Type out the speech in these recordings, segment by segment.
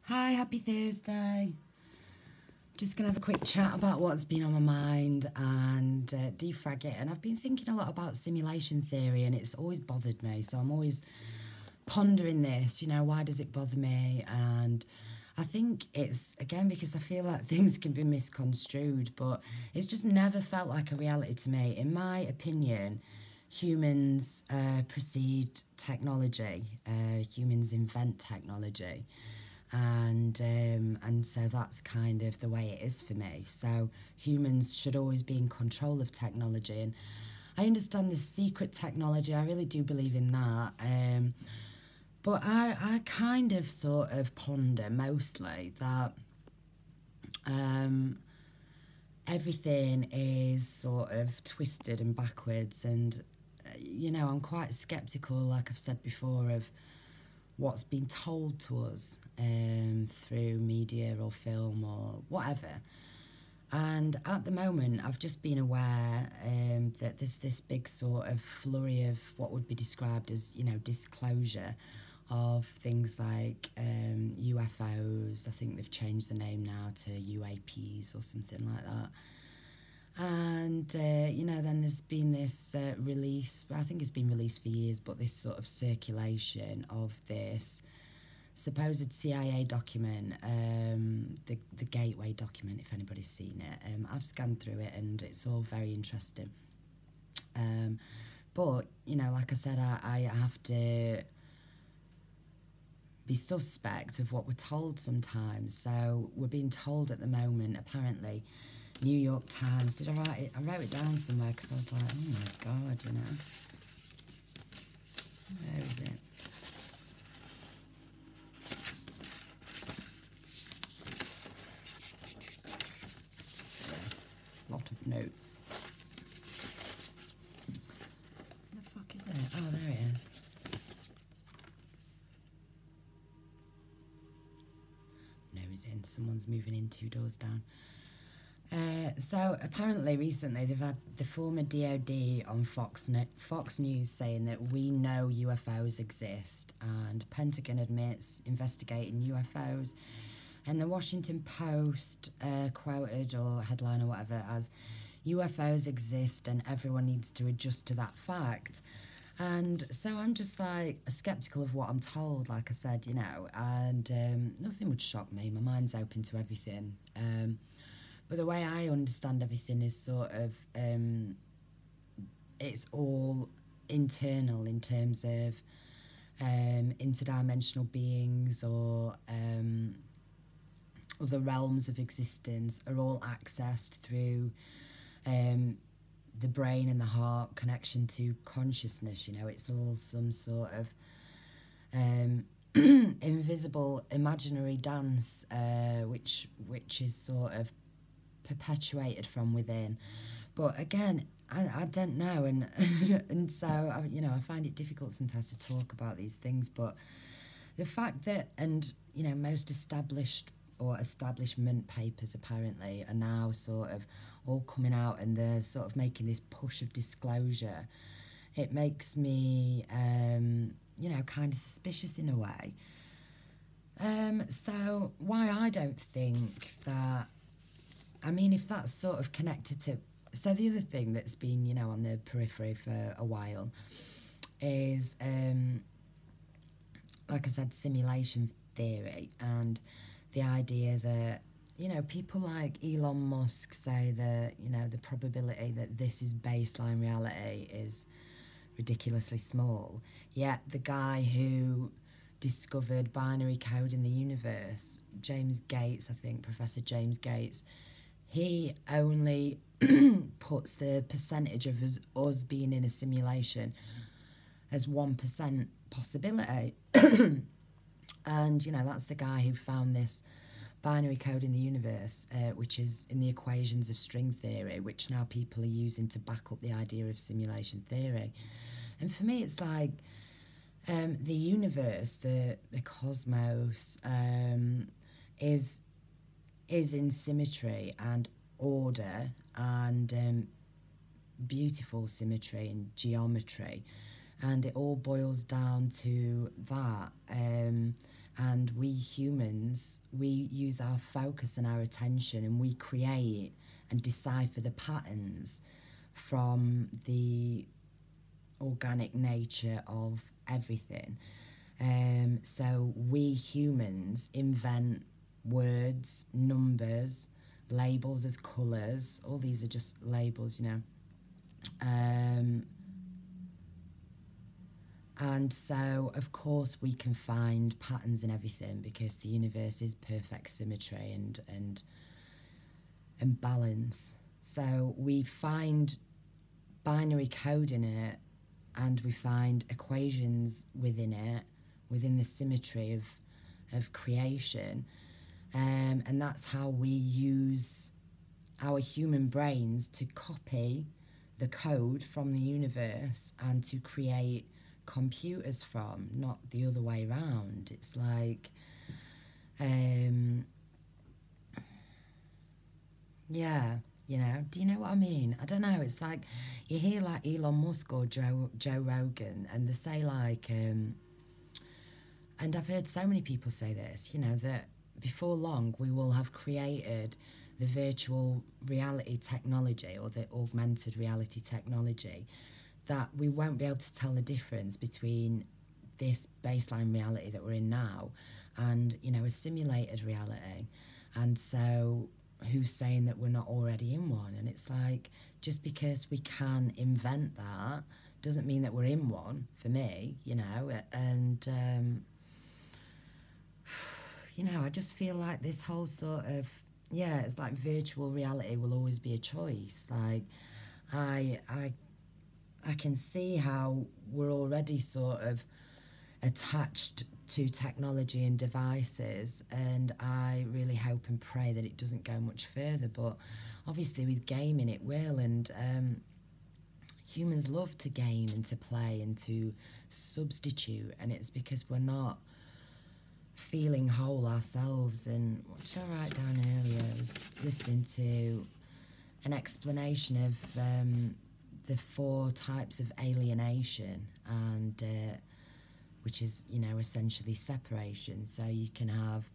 Hi, happy Thursday. Just going to have a quick chat about what's been on my mind and defrag it. And I've been thinking a lot about simulation theory and it's always bothered me. So I'm always pondering this, why does it bother me? And I think it's, again, because I feel like things can be misconstrued, but it's just never felt like a reality to me. In my opinion, humans precede technology, humans invent technology. And so that's kind of the way it is for me. So humans should always be in control of technology, and I understand the secret technology. I really do believe in that. But I kind of sort of ponder mostly that everything is sort of twisted and backwards, and I'm quite skeptical, like I've said before, of what's been told to us through media or film or whatever. And at the moment, I've just been aware that there's this big sort of flurry of what would be described as, disclosure of things like UFOs. I think they've changed the name now to UAPs or something like that. And, then there's been this release, I think it's been released for years, but this sort of circulation of this supposed CIA document, the Gateway document, if anybody's seen it. I've scanned through it and it's all very interesting. But, like I said, I have to be suspect of what we're told sometimes. So we're being told at the moment, apparently, New York Times. Did I write it? I wrote it down somewhere because I was like, oh my God, Where is it? A lot of notes. Where the fuck is it? Oh, there it is. No, he's in. Someone's moving in 2 doors down. So apparently recently they've had the former DOD on Fox News saying that we know UFOs exist, and Pentagon admits investigating UFOs, and the Washington Post quoted or headline or whatever as UFOs exist and everyone needs to adjust to that fact. And so I'm just like skeptical of what I'm told, like I said, and nothing would shock me. My mind's open to everything. But the way I understand everything is sort of, it's all internal in terms of interdimensional beings or other realms of existence are all accessed through the brain and the heart connection to consciousness. It's all some sort of invisible, imaginary dance, which is sort of perpetuated from within. But again, I don't know, and and so I find it difficult sometimes to talk about these things. But the fact that, and most established or establishment papers apparently are now sort of all coming out and they're sort of making this push of disclosure, it makes me kind of suspicious in a way. So why I don't think that, if that's sort of connected to... So the other thing that's been, on the periphery for a while is, like I said, simulation theory, and the idea that, people like Elon Musk say that, the probability that this is baseline reality is ridiculously small. Yet the guy who discovered binary code in the universe, James Gates, I think, Professor James Gates, he only puts the percentage of us being in a simulation as 1% possibility. And, that's the guy who found this binary code in the universe, which is in the equations of string theory, which now people are using to back up the idea of simulation theory. And for me, it's like the universe, the cosmos, is in symmetry and order and beautiful symmetry and geometry, and it all boils down to that. And we humans, we use our focus and our attention, and we create and decipher the patterns from the organic nature of everything. So we humans invent words, numbers, labels as colours. All these are just labels, you know. And so, of course, we can find patterns in everything because the universe is perfect symmetry and balance. So we find binary code in it, and we find equations within it, within the symmetry of creation. And that's how we use our human brains to copy the code from the universe and to create computers from, not the other way around. It's like, yeah, you know, do you know what I mean? I don't know, it's like, you hear like Elon Musk or Joe Rogan, and they say like, and I've heard so many people say this, you know, that before long we will have created the virtual reality technology or the augmented reality technology, that we won't be able to tell the difference between this baseline reality that we're in now and, you know, a simulated reality. And so who's saying that we're not already in one? And it's like, just because we can invent that doesn't mean that we're in one, for me, you know. And you know, I just feel like this whole sort of, yeah, it's like virtual reality will always be a choice. Like, I can see how we're already sort of attached to technology and devices, and I really hope and pray that it doesn't go much further. But obviously with gaming it will, and humans love to game and to play and to substitute, and it's because we're not feeling whole ourselves. And what did I write down earlier? I was listening to an explanation of the 4 types of alienation, and which is, you know, essentially separation. So you can have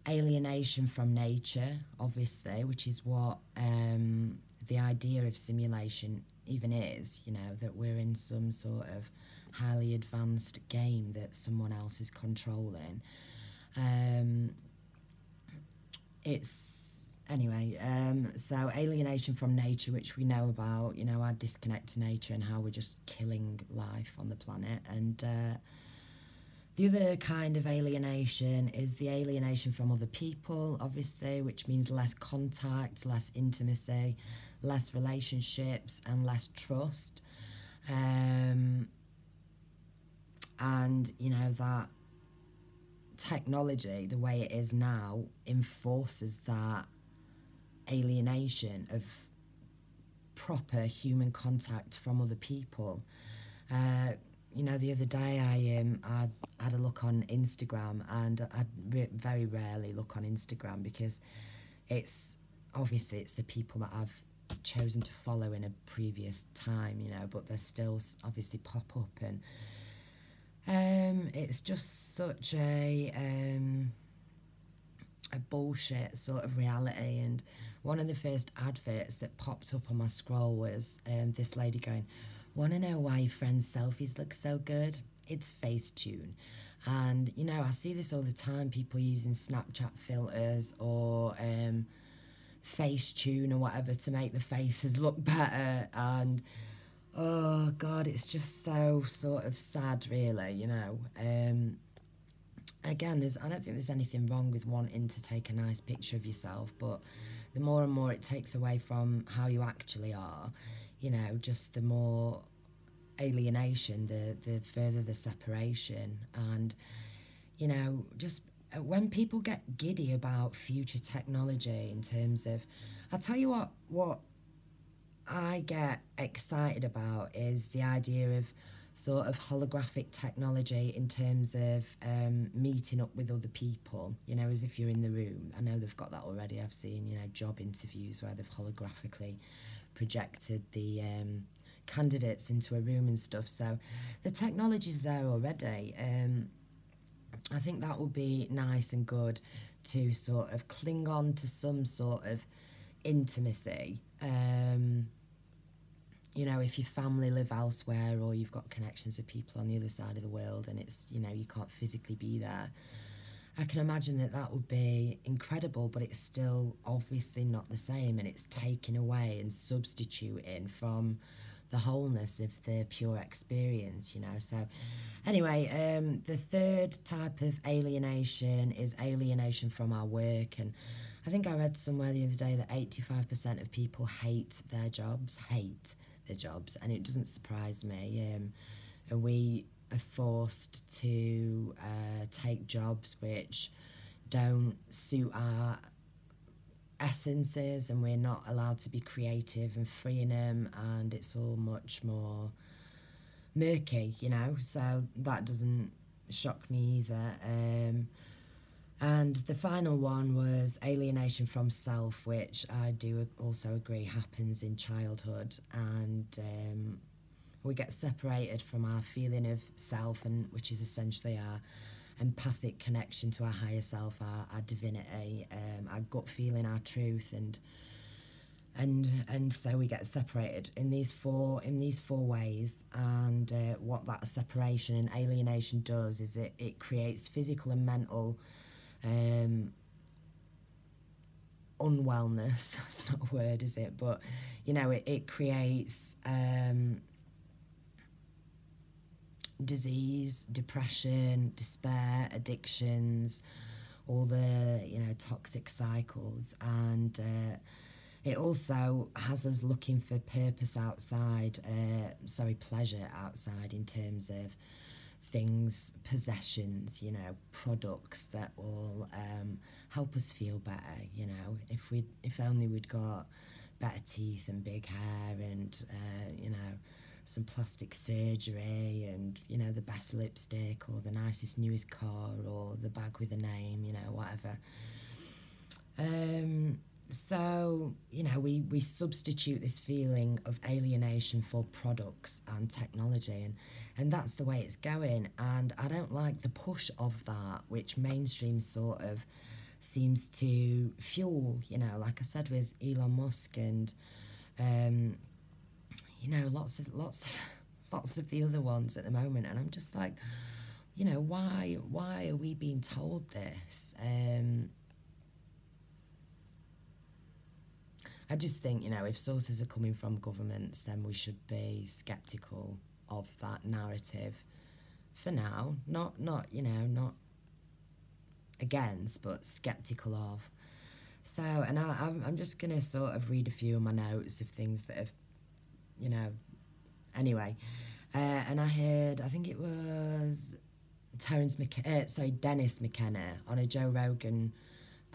alienation from nature, obviously, which is what the idea of simulation even is, you know, that we're in some sort of highly advanced game that someone else is controlling. So alienation from nature, which we know about, you know, our disconnect to nature and how we're just killing life on the planet. And the other kind of alienation is the alienation from other people, obviously, which means less contact, less intimacy, less relationships, and less trust. And, you know, that technology, the way it is now, enforces that alienation of proper human contact from other people. You know, the other day I had a look on Instagram, and I very rarely look on Instagram because it's obviously it's the people that I've chosen to follow in a previous time, you know, but they still obviously pop up, and it's just such a bullshit sort of reality. And one of the first adverts that popped up on my scroll was this lady going, "Want to know why your friend's selfies look so good? It's Facetune." And, you know, I see this all the time, people using Snapchat filters or Facetune or whatever to make the faces look better. And oh God, it's just so sort of sad, really, you know. Again, I don't think there's anything wrong with wanting to take a nice picture of yourself, but the more and more it takes away from how you actually are, you know, just the more alienation, the further the separation. And, you know, just when people get giddy about future technology in terms of, I'll tell you what I get excited about is the idea of sort of holographic technology in terms of meeting up with other people, you know, as if you're in the room. I know they've got that already. I've seen, you know, job interviews where they've holographically projected the candidates into a room and stuff. So the technology's there already. I think that would be nice and good to sort of cling on to some sort of intimacy. You know, if your family live elsewhere or you've got connections with people on the other side of the world and it's, you know, you can't physically be there, I can imagine that that would be incredible, but it's still obviously not the same, and it's taken away and substituting from the wholeness of the pure experience, you know. So anyway, the third type of alienation is alienation from our work. And I think I read somewhere the other day that 85% of people hate their jobs, and it doesn't surprise me. And we are forced to take jobs which don't suit our essences, and we're not allowed to be creative and free in them, and it's all much more murky, you know. So that doesn't shock me either. And the final one was alienation from self, which I do also agree happens in childhood. And we get separated from our feeling of self, and which is essentially our empathic connection to our higher self, our divinity, our gut feeling, our truth, and so we get separated in these four ways. And what that separation and alienation does is it creates physical and mental unwellness. That's not a word, is it? But you know, it creates disease, depression, despair, addictions, all the, you know, toxic cycles. And it also has us looking for purpose outside, pleasure outside, in terms of things, possessions, you know, products that will help us feel better. You know, if only we'd got better teeth and big hair and you know, some plastic surgery and, you know, the best lipstick or the nicest newest car or the bag with a name, you know, whatever. So, you know, we substitute this feeling of alienation for products and technology, and that's the way it's going. And I don't like the push of that, which mainstream sort of seems to fuel, you know, like I said, with Elon Musk and you know, lots of the other ones at the moment. And I'm just like, you know, why are we being told this? I just think, you know, if sources are coming from governments, then we should be sceptical of that narrative for now. Not you know, not against, but sceptical of. So, and I'm just going to sort of read a few of my notes of things that have, you know, anyway. And I heard, I think it was Dennis McKenna on a Joe Rogan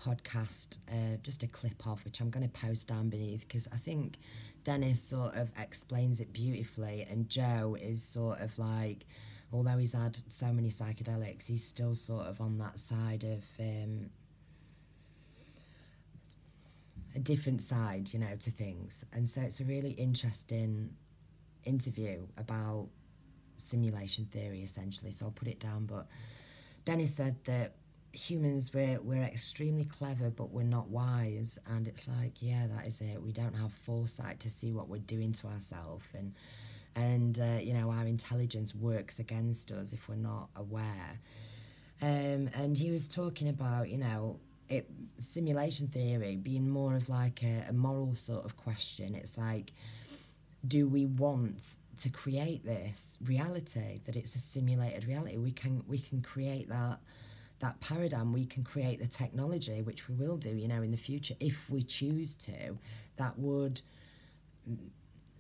podcast, just a clip of, which I'm going to post down beneath, because I think Dennis sort of explains it beautifully, and Joe is sort of like, although he's had so many psychedelics, he's still sort of on that side of a different side, you know, to things. And so it's a really interesting interview about simulation theory, essentially. So I'll put it down. But Dennis said that humans, we're extremely clever, but we're not wise. And it's like, yeah, that is it. We don't have foresight to see what we're doing to ourselves, and you know, our intelligence works against us if we're not aware. And he was talking about, you know, simulation theory being more of like a moral sort of question. It's like, do we want to create this reality, that it's a simulated reality? We can create that paradigm. We can create the technology, which we will do, you know, in the future if we choose to, that would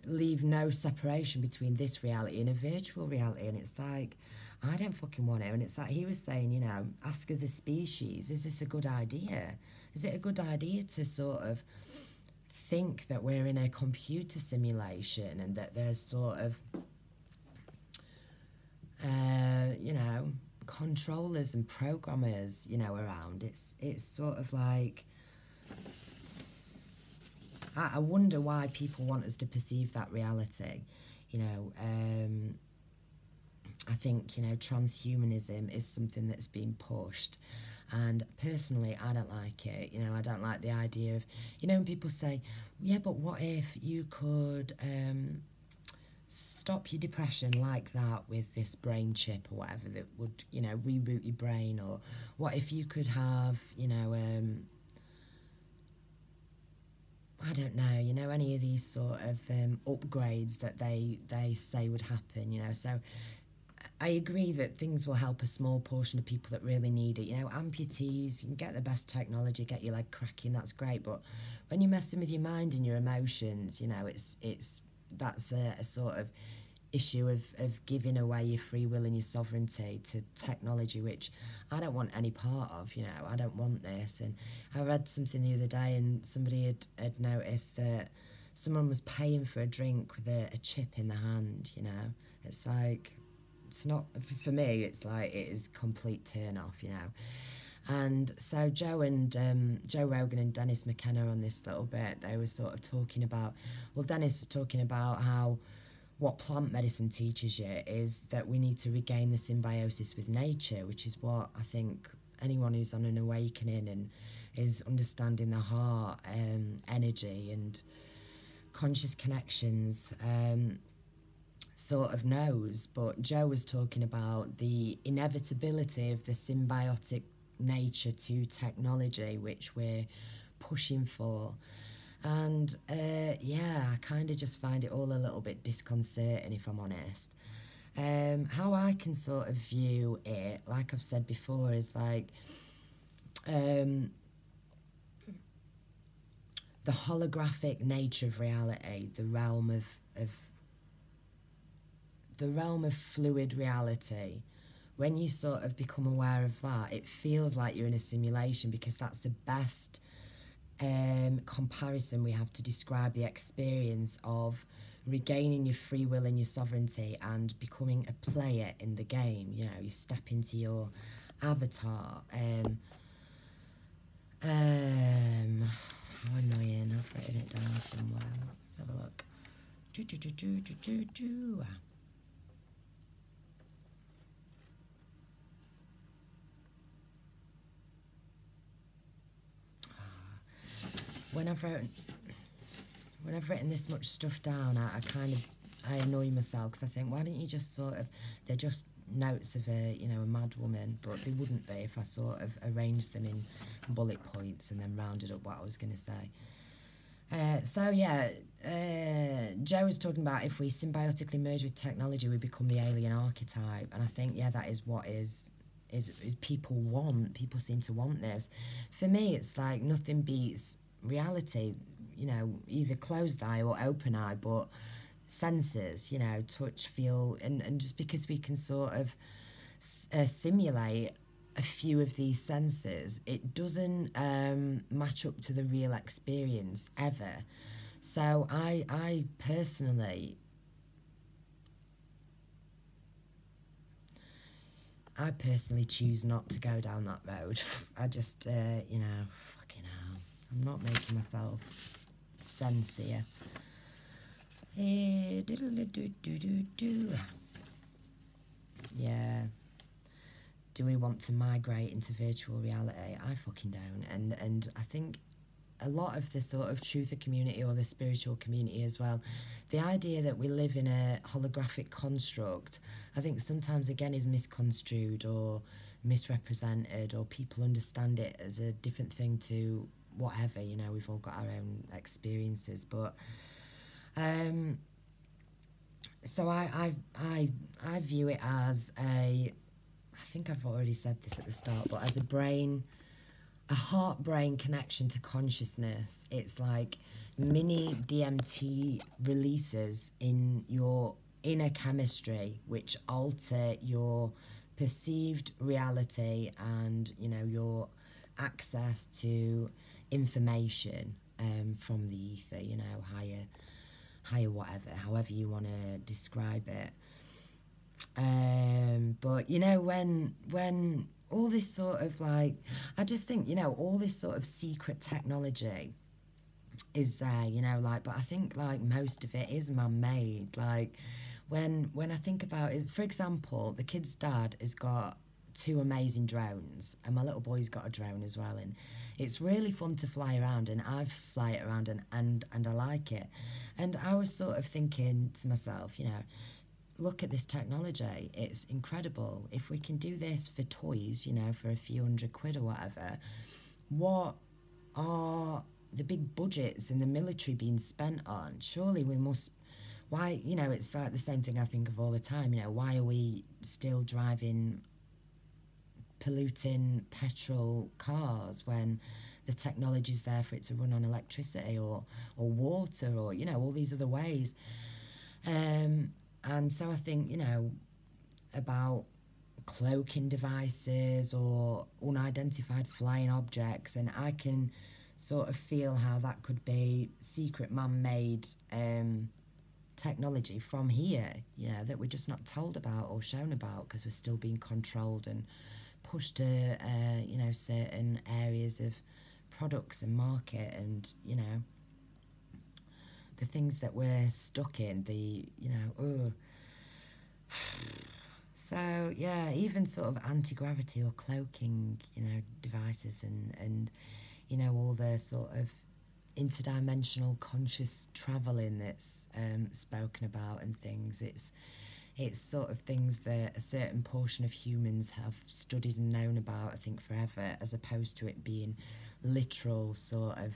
leave no separation between this reality and a virtual reality. And it's like, I don't fucking want it. And it's like he was saying, you know, ask as a species, is this a good idea? Is it a good idea to sort of think that we're in a computer simulation and that there's sort of, you know, controllers and programmers, you know, around? It's sort of like, I wonder why people want us to perceive that reality, you know. I think, transhumanism is something that's being pushed. And personally, I don't like it. I don't like the idea of, when people say, yeah, but what if you could stop your depression like that with this brain chip or whatever that would, reroute your brain? Or what if you could have, I don't know, any of these sort of upgrades that they say would happen, So I agree that things will help a small portion of people that really need it. Amputees, you can get the best technology, get your leg cracking, that's great. But when you're messing with your mind and your emotions, that's a sort of issue of giving away your free will and your sovereignty to technology, which I don't want any part of. I don't want this. And I read something the other day, and somebody had noticed that someone was paying for a drink with a chip in the hand. It's like, it's not, for me, it's like it is complete turn off. And so Joe Rogan and Dennis McKenna on this little bit, they were sort of talking about, well, Dennis was talking about how what plant medicine teaches you is that we need to regain the symbiosis with nature, which is what I think anyone who's on an awakening and is understanding the heart, energy and conscious connections, sort of knows. But Joe was talking about the inevitability of the symbiotic nature to technology, which we're pushing for. And I kind of just find it all a little bit disconcerting, if I'm honest. How I can sort of view it, like I've said before, is like the holographic nature of reality, the realm of fluid reality. When you sort of become aware of that, it feels like you're in a simulation, because that's the best comparison we have to describe the experience of regaining your free will and your sovereignty and becoming a player in the game. You step into your avatar. How annoying. I've written it down somewhere. Let's have a look. When I've written this much stuff down, I annoy myself, because I think, why don't you just sort of, they're just notes of a mad woman, but they wouldn't be if I sort of arranged them in bullet points and then rounded up what I was going to say. Joe was talking about, if we symbiotically merge with technology, we become the alien archetype, and I think, that is what is people want. People seem to want this. For me, it's like nothing beats reality, either closed eye or open eye, but senses, touch, feel, and just because we can sort of simulate a few of these senses, it doesn't match up to the real experience ever. So I personally choose not to go down that road. I just, fucking hell. I'm not making myself sense here. Yeah. Do we want to migrate into virtual reality? I fucking don't. And I think a lot of the sort of truther community, or the spiritual community as well, the idea that we live in a holographic construct, I think sometimes again is misconstrued or misrepresented, or people understand it as a different thing to whatever. We've all got our own experiences, but so I view it as I think I've already said this at the start, but as a heart-brain connection to consciousness. It's like mini DMT releases in your inner chemistry, which alter your perceived reality and, your access to information from the ether, higher whatever, however you want to describe it. But when all this sort of like, I just think, all this sort of secret technology is there, but I think like most of it is man-made. Like when I think about it, for example, the kid's dad has got two amazing drones, and my little boy's got a drone as well, and it's really fun to fly around, and I fly it around, and I like it. And I was sort of thinking to myself, you know, look at this technology, it's incredible. If we can do this for toys, you know, for a few £100 or whatever, what are the big budgets in the military being spent on? Surely we must, why, you know, it's like the same thing I think of all the time, you know, why are we still driving polluting petrol cars when the technology's there for it to run on electricity or water, or, you know, all these other ways. And so I think, you know, about cloaking devices or unidentified flying objects, and I can sort of feel how that could be secret man-made technology from here, you know, that we're just not told about or shown about because we're still being controlled and pushed to, you know, certain areas of products and market, and, you know, the things that we're stuck in, the, you know, so yeah, even sort of anti-gravity or cloaking, you know, devices, and you know, all the sort of interdimensional conscious traveling that's spoken about and things. It's sort of things that a certain portion of humans have studied and known about, I think, forever, as opposed to it being literal sort of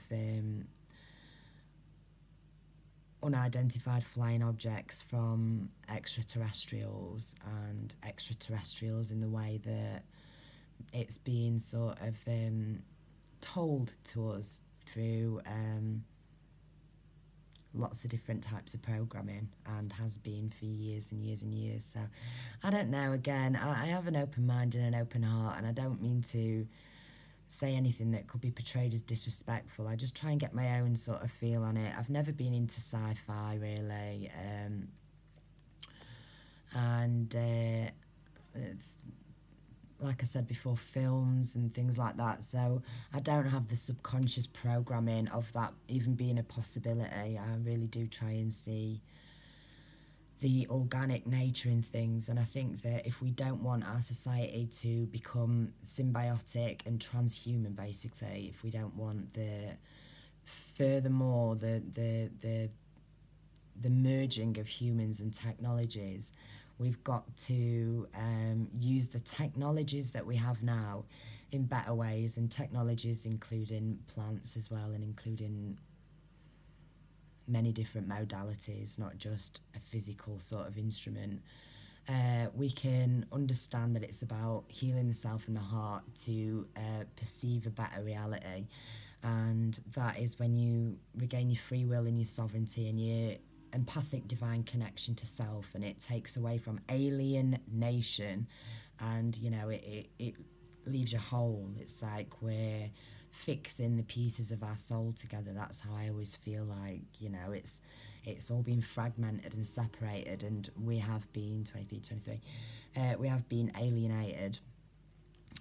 unidentified flying objects from extraterrestrials, and extraterrestrials in the way that it's being sort of told to us through lots of different types of programming, and has been for years and years and years. So I don't know, again, I have an open mind and an open heart, and I don't mean to say anything that could be portrayed as disrespectful. I just try and get my own sort of feel on it. I've never been into sci-fi really, and like I said before, films and things like that. So I don't have the subconscious programming of that even being a possibility. I really do try and see the organic nature in things, and I think that if we don't want our society to become symbiotic and transhuman, basically, if we don't want the merging of humans and technologies, we've got to use the technologies that we have now in better ways, and technologies including plants as well, and including many different modalities, not just a physical sort of instrument. We can understand that it's about healing the self and the heart to perceive a better reality, and that is when you regain your free will and your sovereignty and your empathic divine connection to self, and it takes away from alienation, and, you know, it leaves you whole. It's like we're fixing the pieces of our soul together. That's how I always feel like, you know, it's all been fragmented and separated, and we have been we have been alienated,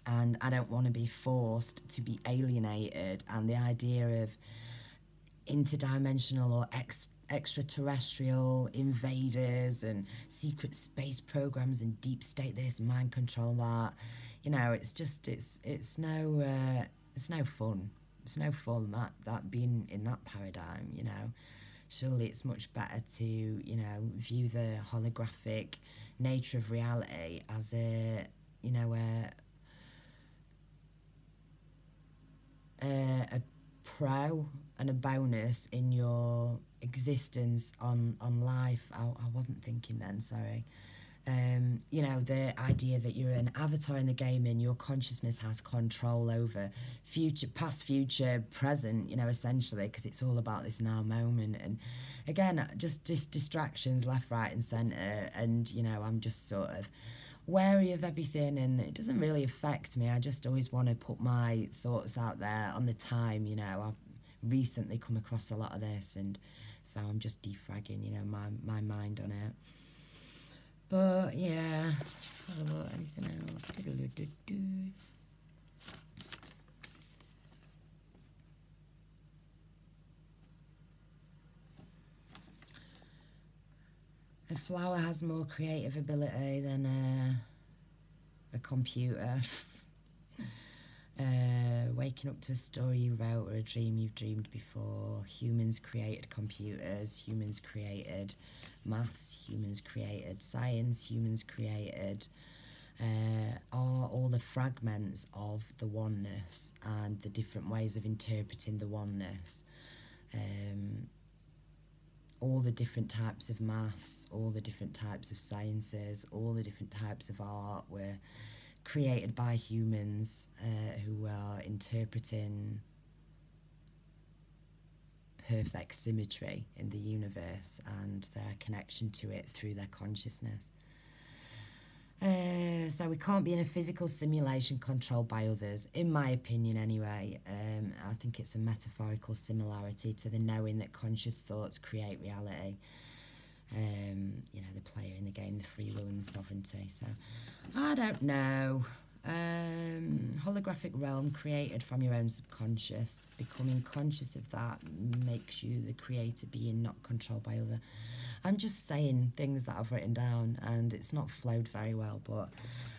and I don't want to be forced to be alienated. And the idea of interdimensional or extraterrestrial invaders and secret space programs and deep state this, mind control that, you know, it's just it's no fun. It's no fun that being in that paradigm, you know. Surely it's much better to, you know, view the holographic nature of reality as a, you know, a pro and a bonus in your existence on life. I wasn't thinking then, sorry. You know, the idea that you're an avatar in the game and your consciousness has control over future, past, future, present, you know, essentially, because it's all about this now moment. And again, just distractions left, right and centre, and, you know, I'm just sort of wary of everything, and it doesn't really affect me. I just always want to put my thoughts out there on the time, you know. I've recently come across a lot of this, and so I'm just defragging, you know, my mind on it. But yeah, let's have a look. Anything else? A flower has more creative ability than a computer. Waking up to a story you wrote or a dream you've dreamed before. Humans created computers, humans created maths, humans created science, humans created are all the fragments of the oneness and the different ways of interpreting the oneness. All the different types of maths, all the different types of sciences, all the different types of art were created by humans who are interpreting perfect symmetry in the universe and their connection to it through their consciousness. So we can't be in a physical simulation controlled by others, in my opinion anyway. I think it's a metaphorical similarity to the knowing that conscious thoughts create reality. You know, the player in the game, the free will and the sovereignty. So, I don't know. Holographic realm created from your own subconscious. Becoming conscious of that makes you the creator being, not controlled by other. I'm just saying things that I've written down and it's not flowed very well, but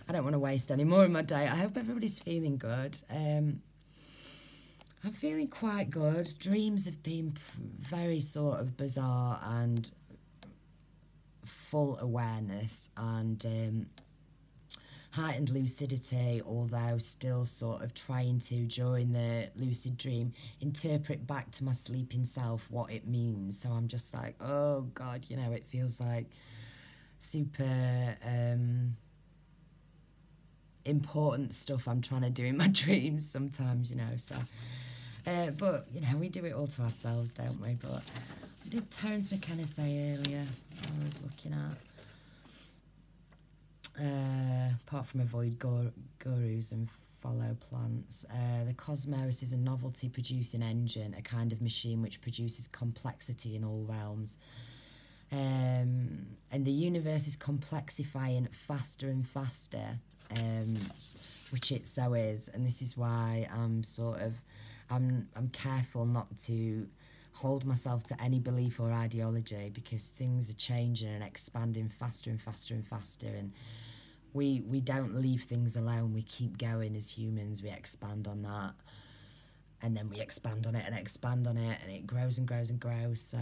I don't want to waste any more of my day. I hope everybody's feeling good. I'm feeling quite good. Dreams have been very sort of bizarre and full awareness and heightened lucidity, although still sort of trying to, during the lucid dream, interpret back to my sleeping self what it means. So I'm just like, oh God, you know, it feels like super important stuff I'm trying to do in my dreams sometimes, you know, so but you know, we do it all to ourselves, don't we? But what did Terence McKenna say earlier I was looking at? Apart from avoid gurus and follow plants, the cosmos is a novelty producing engine, a kind of machine which produces complexity in all realms. And the universe is complexifying faster and faster, which it so is. And this is why I'm careful not to hold myself to any belief or ideology, because things are changing and expanding faster and faster and faster, and we don't leave things alone. We keep going as humans. We expand on that, and then we expand on it and expand on it, and it grows and grows and grows. So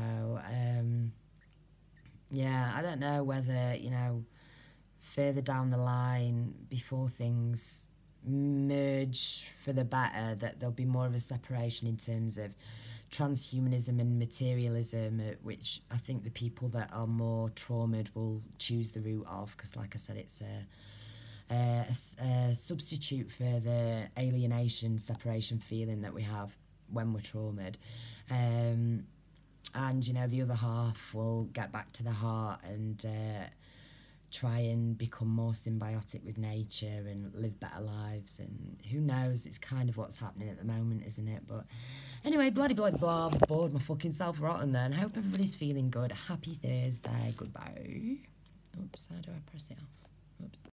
yeah, I don't know whether, you know, further down the line, before things merge for the better, that there'll be more of a separation in terms of transhumanism and materialism, which I think the people that are more traumatized will choose the route of, because like I said, it's a substitute for the alienation, separation feeling that we have when we're traumatized. And, you know, the other half will get back to the heart and try and become more symbiotic with nature and live better lives. And who knows, it's kind of what's happening at the moment, isn't it? But anyway, bloody blah, I've bored my fucking self rotten then. Hope everybody's feeling good. Happy Thursday. Goodbye. Oops, how do I press it off? Oops.